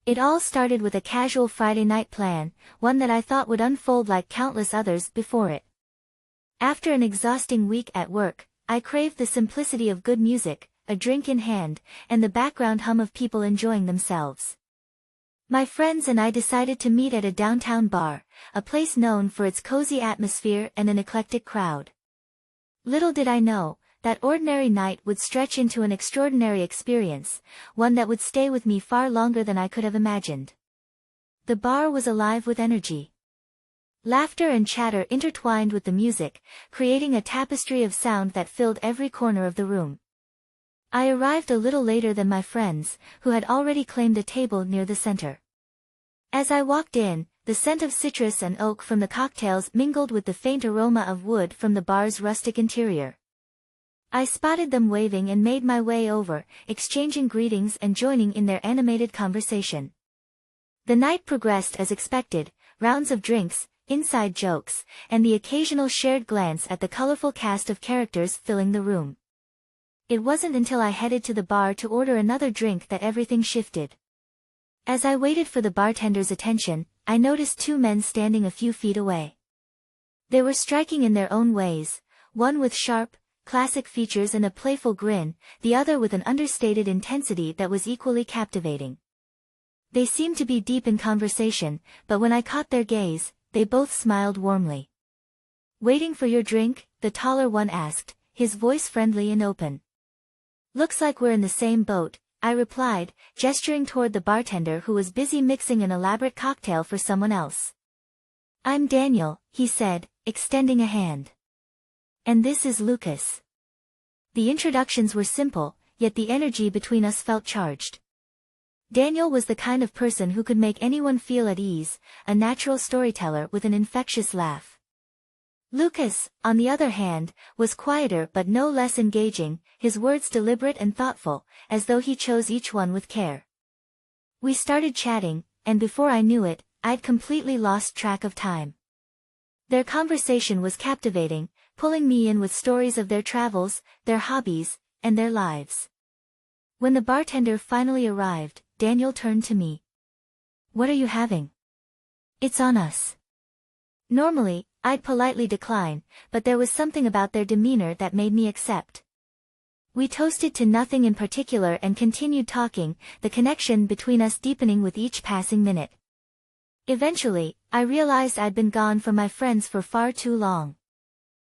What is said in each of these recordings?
It all started with a casual Friday night plan, one that I thought would unfold like countless others before it. After an exhausting week at work, I craved the simplicity of good music, a drink in hand, and the background hum of people enjoying themselves. My friends and I decided to meet at a downtown bar, a place known for its cozy atmosphere and an eclectic crowd. Little did I know, that ordinary night would stretch into an extraordinary experience, one that would stay with me far longer than I could have imagined. The bar was alive with energy. Laughter and chatter intertwined with the music, creating a tapestry of sound that filled every corner of the room. I arrived a little later than my friends, who had already claimed a table near the center. As I walked in, the scent of citrus and oak from the cocktails mingled with the faint aroma of wood from the bar's rustic interior. I spotted them waving and made my way over, exchanging greetings and joining in their animated conversation. The night progressed as expected, rounds of drinks, inside jokes, and the occasional shared glance at the colorful cast of characters filling the room. It wasn't until I headed to the bar to order another drink that everything shifted. As I waited for the bartender's attention, I noticed two men standing a few feet away. They were striking in their own ways, one with sharp, classic features and a playful grin, the other with an understated intensity that was equally captivating. They seemed to be deep in conversation, but when I caught their gaze, they both smiled warmly. "Waiting for your drink?" the taller one asked, his voice friendly and open. "Looks like we're in the same boat," I replied, gesturing toward the bartender who was busy mixing an elaborate cocktail for someone else. "I'm Daniel," he said, extending a hand. "And this is Lucas." The introductions were simple, yet the energy between us felt charged. Daniel was the kind of person who could make anyone feel at ease, a natural storyteller with an infectious laugh. Lucas, on the other hand, was quieter but no less engaging, his words deliberate and thoughtful, as though he chose each one with care. We started chatting, and before I knew it, I'd completely lost track of time. Their conversation was captivating, pulling me in with stories of their travels, their hobbies, and their lives. When the bartender finally arrived, Daniel turned to me. "What are you having?" "It's on us." Normally, I'd politely decline, but there was something about their demeanor that made me accept. We toasted to nothing in particular and continued talking, the connection between us deepening with each passing minute. Eventually, I realized I'd been gone from my friends for far too long.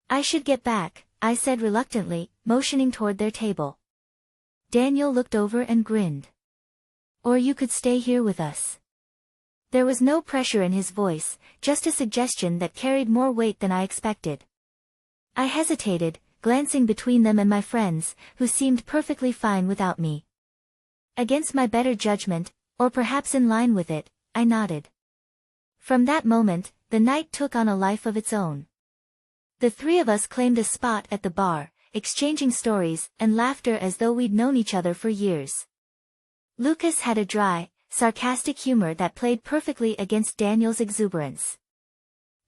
"I should get back," I said reluctantly, motioning toward their table. Daniel looked over and grinned. "Or you could stay here with us." There was no pressure in his voice, just a suggestion that carried more weight than I expected. I hesitated, glancing between them and my friends, who seemed perfectly fine without me. Against my better judgment, or perhaps in line with it, I nodded. From that moment, the night took on a life of its own. The three of us claimed a spot at the bar, exchanging stories and laughter as though we'd known each other for years. Lucas had a dry, sarcastic humor that played perfectly against Daniel's exuberance.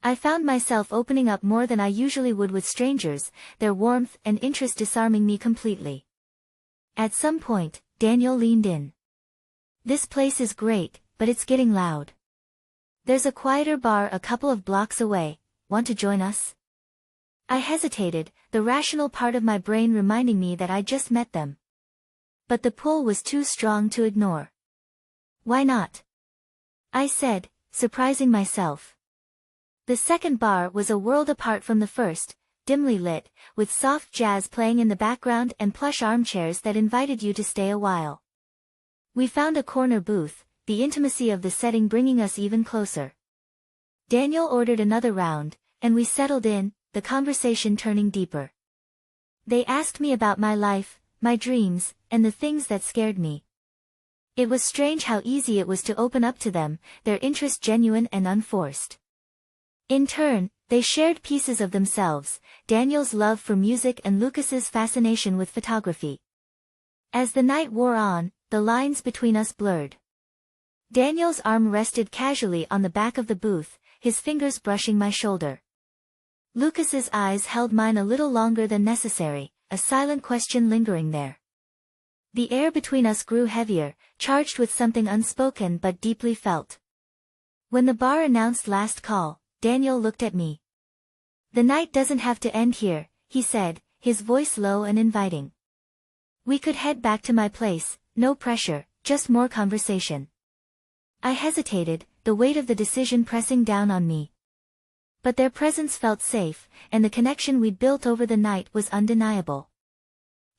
I found myself opening up more than I usually would with strangers, their warmth and interest disarming me completely. At some point, Daniel leaned in. "This place is great, but it's getting loud. There's a quieter bar a couple of blocks away, want to join us?" I hesitated, the rational part of my brain reminding me that I'd just met them. But the pull was too strong to ignore. "Why not?" I said, surprising myself. The second bar was a world apart from the first, dimly lit, with soft jazz playing in the background and plush armchairs that invited you to stay a while. We found a corner booth, the intimacy of the setting bringing us even closer. Daniel ordered another round, and we settled in, the conversation turning deeper. They asked me about my life, my dreams, and the things that scared me. It was strange how easy it was to open up to them, their interest genuine and unforced. In turn, they shared pieces of themselves, Daniel's love for music and Lucas's fascination with photography. As the night wore on, the lines between us blurred. Daniel's arm rested casually on the back of the booth, his fingers brushing my shoulder. Lucas's eyes held mine a little longer than necessary, a silent question lingering there. The air between us grew heavier, charged with something unspoken but deeply felt. When the bar announced last call, Daniel looked at me. "The night doesn't have to end here," he said, his voice low and inviting. "We could head back to my place, no pressure, just more conversation." I hesitated, the weight of the decision pressing down on me. But their presence felt safe, and the connection we'd built over the night was undeniable.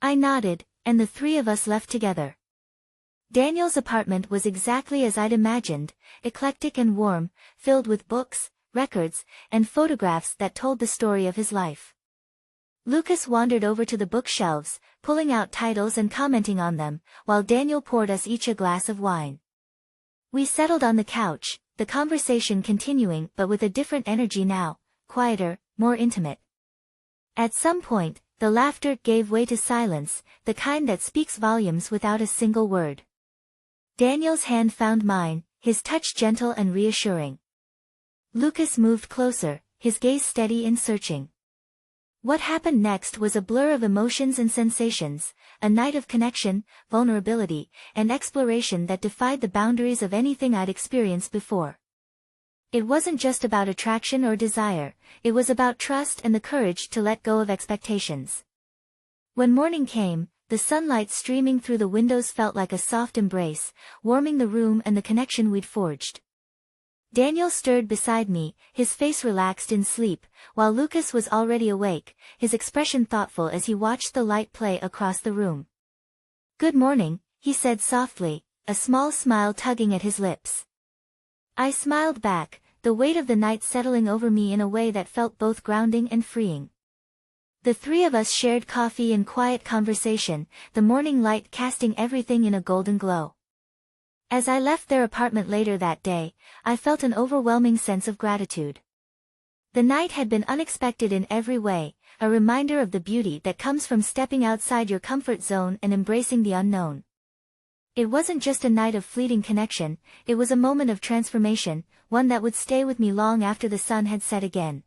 I nodded, and the three of us left together. Daniel's apartment was exactly as I'd imagined, eclectic and warm, filled with books, records, and photographs that told the story of his life. Lucas wandered over to the bookshelves, pulling out titles and commenting on them, while Daniel poured us each a glass of wine. We settled on the couch, the conversation continuing but with a different energy now, quieter, more intimate. At some point, the laughter gave way to silence, the kind that speaks volumes without a single word. Daniel's hand found mine, his touch gentle and reassuring. Lucas moved closer, his gaze steady and searching. What happened next was a blur of emotions and sensations, a night of connection, vulnerability, and exploration that defied the boundaries of anything I'd experienced before. It wasn't just about attraction or desire, it was about trust and the courage to let go of expectations. When morning came, the sunlight streaming through the windows felt like a soft embrace, warming the room and the connection we'd forged. Daniel stirred beside me, his face relaxed in sleep, while Lucas was already awake, his expression thoughtful as he watched the light play across the room. "Good morning," he said softly, a small smile tugging at his lips. I smiled back, the weight of the night settling over me in a way that felt both grounding and freeing. The three of us shared coffee and quiet conversation, the morning light casting everything in a golden glow. As I left their apartment later that day, I felt an overwhelming sense of gratitude. The night had been unexpected in every way, a reminder of the beauty that comes from stepping outside your comfort zone and embracing the unknown. It wasn't just a night of fleeting connection, it was a moment of transformation, one that would stay with me long after the sun had set again.